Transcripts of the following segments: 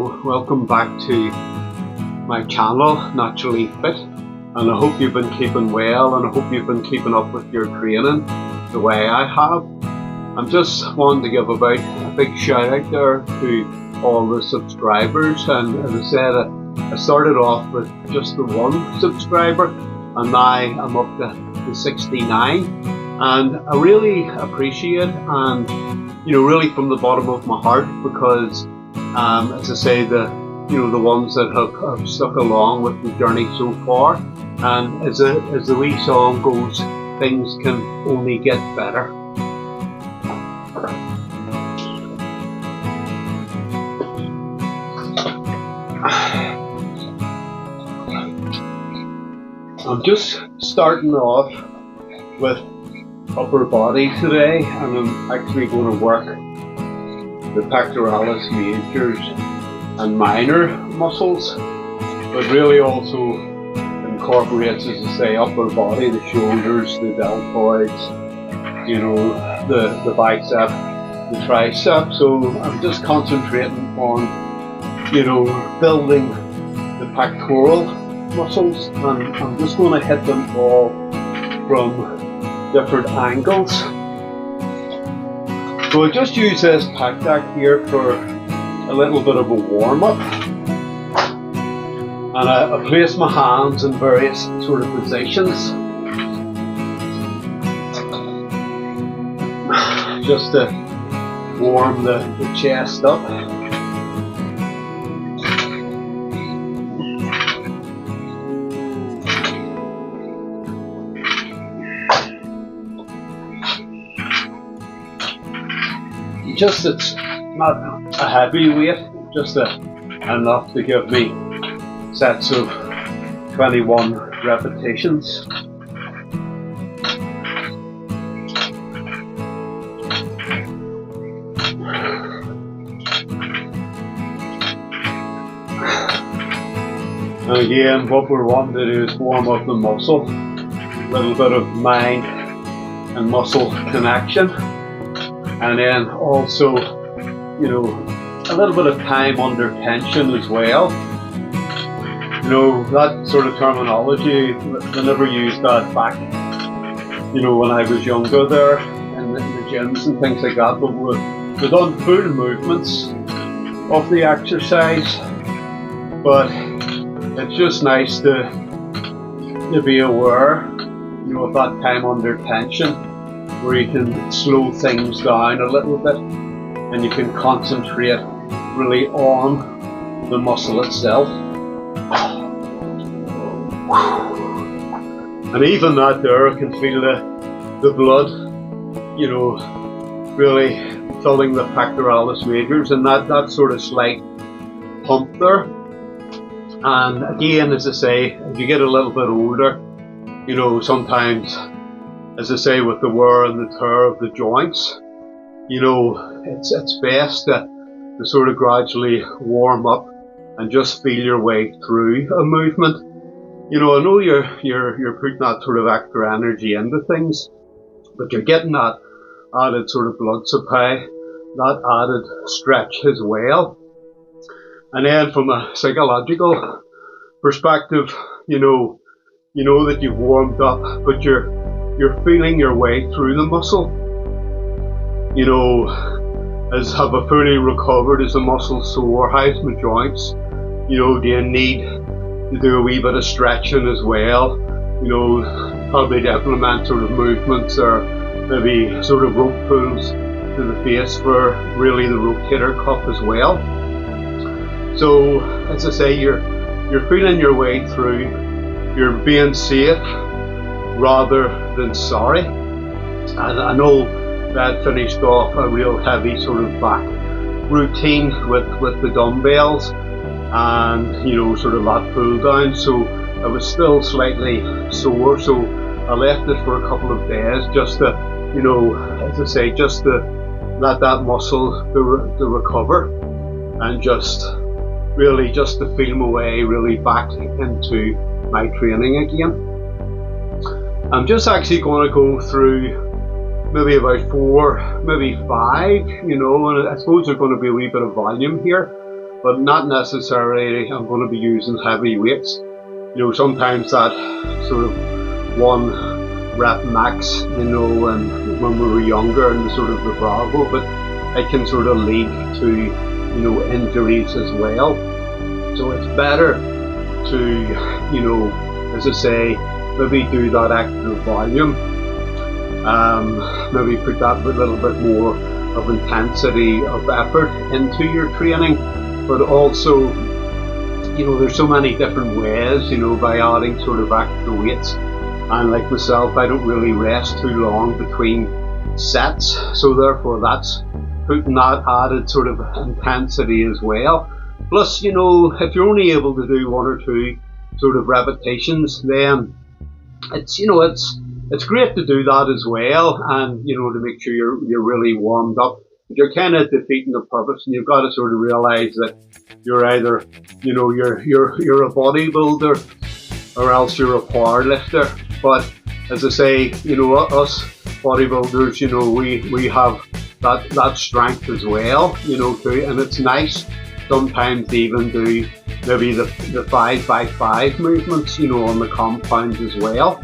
Hello, welcome back to my channel, Naturally Fit, and I hope you've been keeping well and I hope you've been keeping up with your training the way I have. I'm just wanting to give a big shout out there to all the subscribers, and as I said, I started off with just the one subscriber and now I'm up to 69, and I really appreciate and really from the bottom of my heart, because as I say, the ones that have stuck along with the journey so far, and as the wee song goes, things can only get better. I'm just starting off with upper body today, and I'm actually going to work the pectoralis majors and minor muscles, but really also incorporates, as I say, upper body, the shoulders, the deltoids, the bicep, the tricep. So I'm just concentrating on building the pectoral muscles, and I'm just going to hit them all from different angles. So I just use this pec deck here for a little bit of a warm-up, and I place my hands in various sort of positions just to warm the chest up. Just, it's not a heavy weight, just enough to give me sets of 21 repetitions. And again, what we're wanting to do is warm up the muscle, a little bit of mind and muscle connection. And then also, a little bit of time under tension as well. That sort of terminology, I never used that back, when I was younger there in the gyms and things like that, but we've done full movements of the exercise. But it's just nice to be aware, of that time under tension, where you can slow things down a little bit and you can concentrate really on the muscle itself. And even that there, I can feel the blood, really filling the pectoralis majors, and that sort of slight pump there. And again, as I say, as you get a little bit older, sometimes, as I say, with the wear and the tear of the joints, it's best to sort of gradually warm up and just feel your way through a movement. I know you're putting that sort of extra energy into things, but you're getting that added sort of blood supply, that added stretch as well. And then from a psychological perspective, you know that you've warmed up, but you're feeling your way through the muscle. As have I fully recovered? Is the muscle sore? How's my joints? Do you need to do a wee bit of stretching as well? Probably to implement sort of movements, or maybe sort of rope pulls to the face for really the rotator cuff as well. So as I say, you're feeling your way through. You're being safe rather than sorry. And I know that finished off a real heavy sort of back routine with the dumbbells and sort of lat pull down, so I was still slightly sore, so I left it for a couple of days just to as I say, just to let that muscle to recover, and just to feel my way really back into my training again. I'm just actually going to go through maybe about 4, maybe 5, and I suppose there's going to be a wee bit of volume here. but not necessarily I'm going to be using heavy weights. Sometimes that sort of 1 rep max, and when we were younger and sort of the Bravo, but it can sort of lead to, injuries as well. So it's better to, as I say, maybe do that extra volume, maybe put that with a little bit more of intensity of effort into your training, but also, there's so many different ways, by adding sort of extra weights. And like myself, I don't really rest too long between sets, so therefore that's putting that added sort of intensity as well. Plus, if you're only able to do 1 or 2 sort of repetitions, then it's great to do that as well, and to make sure you're really warmed up. But you're kind of defeating the purpose, and you've got to sort of realize that you're either you're a bodybuilder or else you're a power lifter. But as I say, us bodybuilders, we have that strength as well, too, and it's nice sometimes to even do maybe the 5x5 movements, on the compounds as well.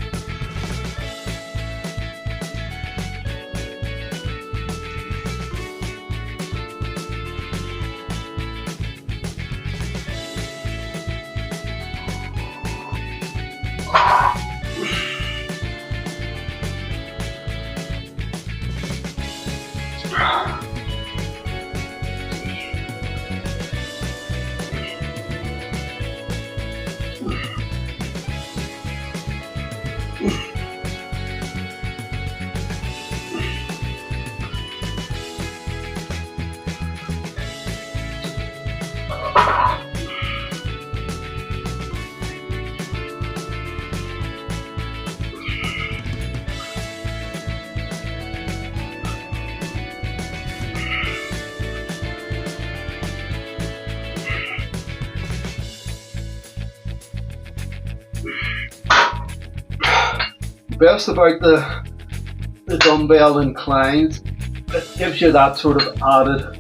Best about the dumbbell inclines, it gives you that sort of added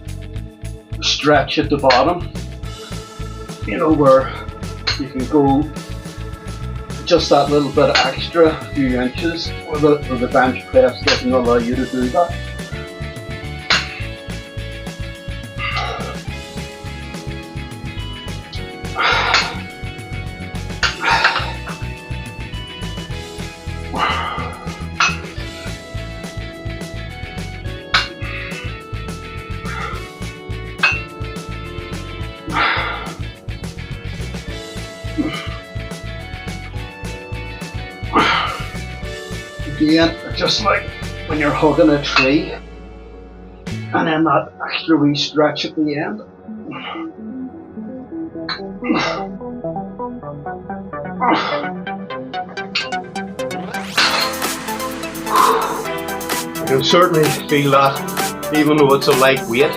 stretch at the bottom, where you can go just that little bit extra few inches, where the bench press doesn't allow you to do that. Again, just like when you're hugging a tree, and then that extra wee stretch at the end. You can certainly feel that, even though it's a light weight.